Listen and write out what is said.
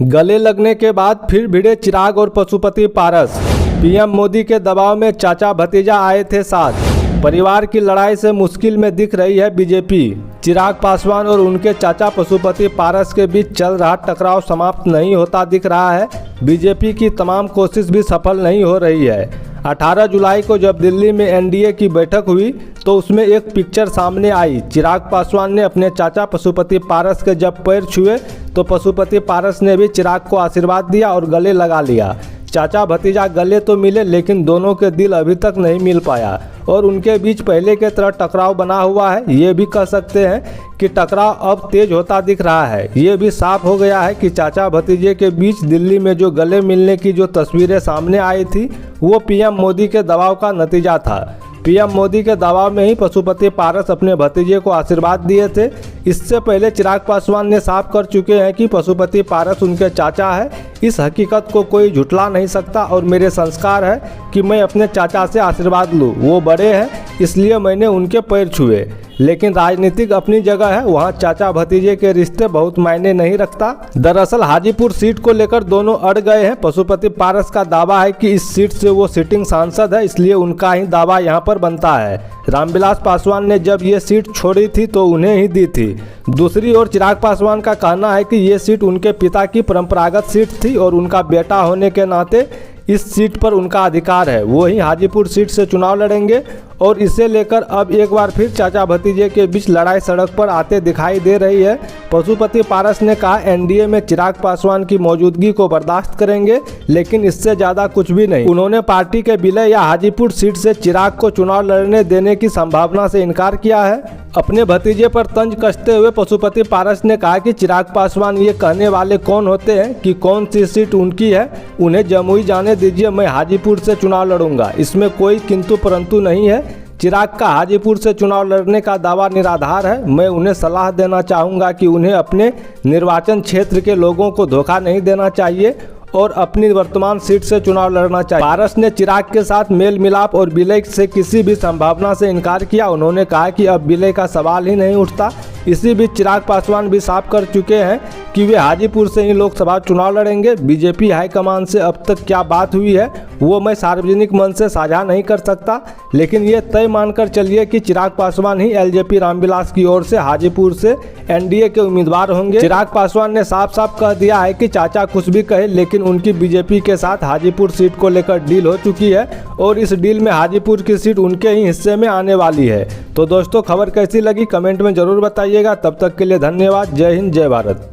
गले लगने के बाद फिर भिड़े चिराग और पशुपति पारस। पीएम मोदी के दबाव में चाचा भतीजा आए थे साथ। परिवार की लड़ाई से मुश्किल में दिख रही है बीजेपी। चिराग पासवान और उनके चाचा पशुपति पारस के बीच चल रहा टकराव समाप्त नहीं होता दिख रहा है। बीजेपी की तमाम कोशिश भी सफल नहीं हो रही है। 18 जुलाई को जब दिल्ली में एनडीए की बैठक हुई तो उसमें एक पिक्चर सामने आई। चिराग पासवान ने अपने चाचा पशुपति पारस के जब पैर छुए तो पशुपति पारस ने भी चिराग को आशीर्वाद दिया और गले लगा लिया। चाचा भतीजा गले तो मिले लेकिन दोनों के दिल अभी तक नहीं मिल पाया और उनके बीच पहले के तरह टकराव बना हुआ है। ये भी कह सकते हैं कि टकराव अब तेज होता दिख रहा है। ये भी साफ हो गया है कि चाचा भतीजे के बीच दिल्ली में जो गले मिलने की जो तस्वीरें सामने आई थी वो पीएम मोदी के दबाव का नतीजा था। पीएम मोदी के दबाव में ही पशुपति पारस अपने भतीजे को आशीर्वाद दिए थे। इससे पहले चिराग पासवान ने साफ कर चुके हैं कि पशुपति पारस उनके चाचा है। इस हकीकत को कोई झुठला नहीं सकता और मेरे संस्कार है कि मैं अपने चाचा से आशीर्वाद लूँ। वो बड़े हैं इसलिए मैंने उनके पैर छुए। लेकिन राजनीतिक अपनी जगह है, वहाँ चाचा भतीजे के रिश्ते बहुत मायने नहीं रखता। दरअसल हाजीपुर सीट को लेकर दोनों अड़ गए हैं। पशुपति पारस का दावा है कि इस सीट से वो सिटिंग सांसद है, इसलिए उनका ही दावा यहाँ पर बनता है। रामविलास पासवान ने जब ये सीट छोड़ी थी तो उन्हें ही दी थी। दूसरी ओर चिराग पासवान का कहना है कि ये सीट उनके पिता की परंपरागत सीट थी और उनका बेटा होने के नाते इस सीट पर उनका अधिकार है। वो ही हाजीपुर सीट से चुनाव लड़ेंगे और इसे लेकर अब एक बार फिर चाचा भतीजे के बीच लड़ाई सड़क पर आते दिखाई दे रही है। पशुपति पारस ने कहा एनडीए में चिराग पासवान की मौजूदगी को बर्दाश्त करेंगे लेकिन इससे ज़्यादा कुछ भी नहीं। उन्होंने पार्टी के विलय या हाजीपुर सीट से चिराग को चुनाव लड़ने देने की संभावना से इनकार किया है। अपने भतीजे पर तंज कसते हुए पशुपति पारस ने कहा कि चिराग पासवान ये कहने वाले कौन होते हैं कि कौन सी सीट उनकी है। उन्हें जमुई जाने दीजिए, मैं हाजीपुर से चुनाव लड़ूंगा। इसमें कोई किंतु परंतु नहीं है। चिराग का हाजीपुर से चुनाव लड़ने का दावा निराधार है। मैं उन्हें सलाह देना चाहूँगा कि उन्हें अपने निर्वाचन क्षेत्र के लोगों को धोखा नहीं देना चाहिए और अपनी वर्तमान सीट से चुनाव लड़ना चाहिए। पारस ने चिराग के साथ मेल मिलाप और विलय से किसी भी संभावना से इनकार किया। उन्होंने कहा कि अब विलय का सवाल ही नहीं उठता। इसी बीच चिराग पासवान भी साफ कर चुके हैं कि वे हाजीपुर से ही लोकसभा चुनाव लड़ेंगे। बीजेपी हाईकमान से अब तक क्या बात हुई है वो मैं सार्वजनिक मंच से साझा नहीं कर सकता, लेकिन ये तय मानकर चलिए कि चिराग पासवान ही एलजेपी रामविलास की ओर से हाजीपुर से एनडीए के उम्मीदवार होंगे। चिराग पासवान ने साफ साफ कह दिया है कि चाचा कुछ भी कहे लेकिन उनकी बीजेपी के साथ हाजीपुर सीट को लेकर डील हो चुकी है और इस डील में हाजीपुर की सीट उनके ही हिस्से में आने वाली है। तो दोस्तों खबर कैसी लगी कमेंट में जरूर बताइएगा। तब तक के लिए धन्यवाद। जय हिंद, जय भारत।